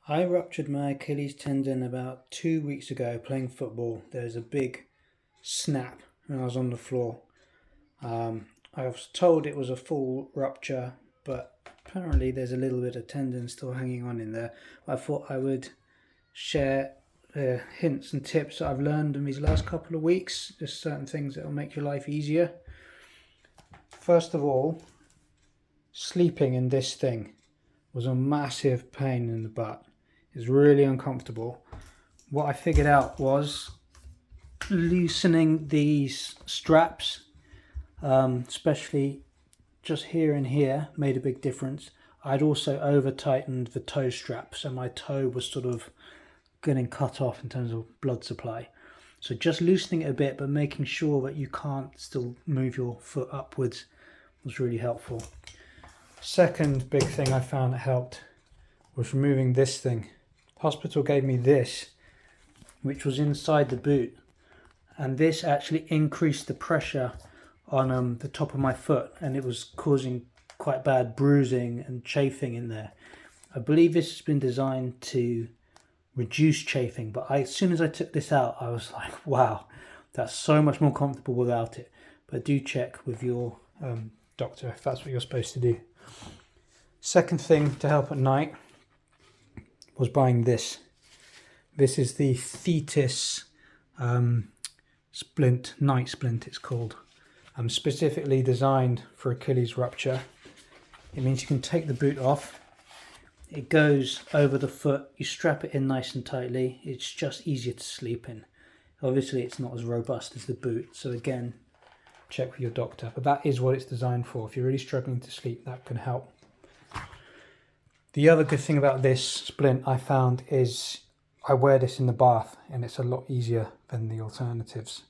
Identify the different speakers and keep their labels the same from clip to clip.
Speaker 1: I ruptured my Achilles tendon about 2 weeks ago playing football. There's a big snap and I was on the floor. I was told it was a full rupture, but apparently there's a little bit of tendon still hanging on in there. I thought I would share hints and tips that I've learned in these last couple of weeks, just certain things that will make your life easier. First of all, sleeping in this thing was a massive pain in the butt. It's really uncomfortable. What I figured out was loosening these straps, especially just here and here, made a big difference. I'd also over tightened the toe strap, so my toe was sort of getting cut off in terms of blood supply. So just loosening it a bit, but making sure that you can't still move your foot upwards was really helpful. Second big thing I found that helped was removing this thing. Hospital gave me this, which was inside the boot, and this actually increased the pressure on the top of my foot, and it was causing quite bad bruising and chafing in there. I believe this has been designed to reduce chafing, but as soon as I took this out, I was like, wow, that's so much more comfortable without it. But do check with your doctor if that's what you're supposed to do. Second thing to help at night was buying this. This is the Thetis splint, night splint it's called. Specifically designed for Achilles rupture. It means you can take the boot off. It goes over the foot, you strap it in nice and tightly. It's just easier to sleep in. Obviously it's not as robust as the boot, so again, check with your doctor. But that is what it's designed for. If you're really struggling to sleep, that can help. The other good thing about this splint I found is I wear this in the bath, and it's a lot easier than the alternatives.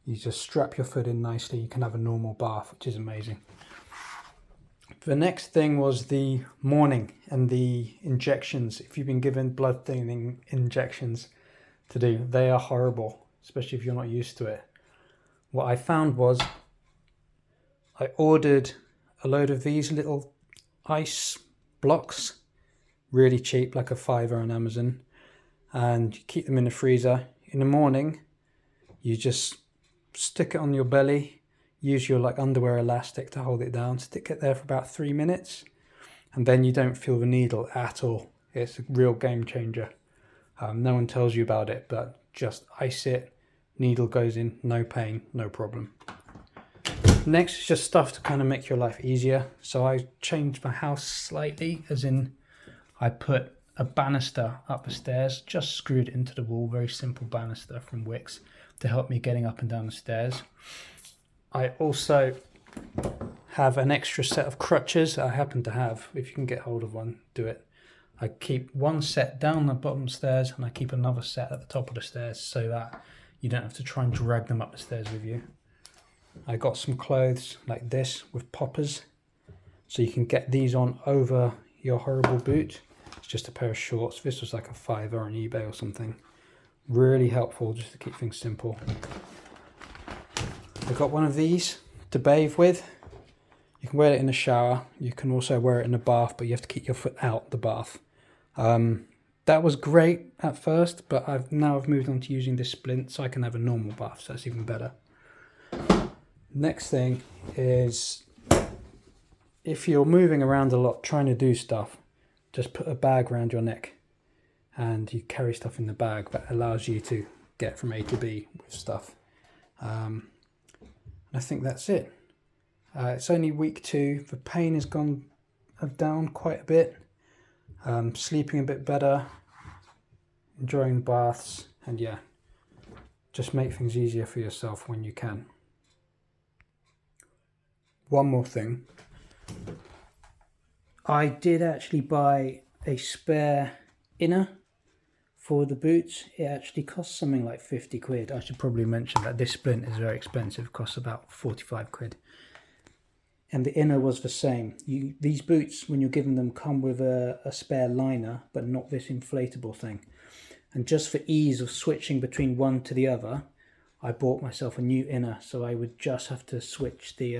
Speaker 1: You just strap your foot in nicely, you can have a normal bath, which is amazing. The next thing was the morning and the injections. If you've been given blood thinning injections to do, they are horrible, especially if you're not used to it. What I found was I ordered a load of these little ice blocks, really cheap, like a £5 on Amazon, and you keep them in the freezer. In the morning, you just stick it on your belly, use your underwear elastic to hold it down, stick it there for about 3 minutes, and then you don't feel the needle at all. It's a real game changer. No one tells you about it, but just ice it, needle goes in, no pain, no problem. Next is just stuff to kind of make your life easier. So I changed my house slightly, as in I put a banister up the stairs, just screwed it into the wall, very simple banister from Wix to help me getting up and down the stairs. I also have an extra set of crutches that I happen to have. If you can get hold of one, do it. I keep one set down the bottom stairs and I keep another set at the top of the stairs so that you don't have to try and drag them up the stairs with you. I got some clothes like this with poppers, so you can get these on over your horrible boot. It's just a pair of shorts. This was like a £5 on eBay or something. Really helpful just to keep things simple. I got one of these to bathe with. You can wear it in the shower. You can also wear it in the bath, but you have to keep your foot out the bath. That was great at first, but I've moved on to using this splint so I can have a normal bath, so that's even better. Next thing is, if you're moving around a lot trying to do stuff, just put a bag around your neck and you carry stuff in the bag that allows you to get from A to B with stuff. I think that's it. It's only week 2. The pain has gone down quite a bit. Sleeping a bit better, enjoying baths, and yeah, just make things easier for yourself when you can. One more thing. I did actually buy a spare inner for the boots. It actually costs something like 50 quid. I should probably mention that this splint is very expensive. It costs about 45 quid. And the inner was the same. These boots, when you're given them, come with a spare liner, but not this inflatable thing. And just for ease of switching between one to the other, I bought myself a new inner, so I would just have to switch the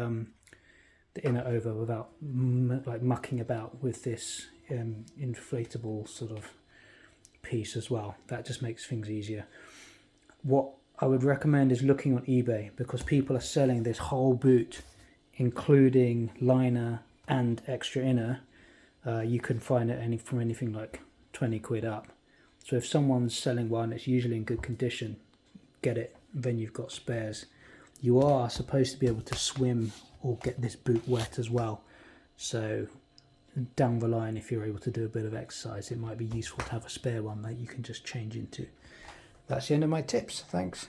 Speaker 1: inner over without mucking about with this inflatable sort of piece as well. That just makes things easier. What I would recommend is looking on eBay, because people are selling this whole boot, including liner and extra inner. You can find it from anything like 20 quid up. So if someone's selling one, it's usually in good condition, get it, then you've got spares. You are supposed to be able to swim or get this boot wet as well. So down the line, if you're able to do a bit of exercise, it might be useful to have a spare one that you can just change into. That's the end of my tips. Thanks.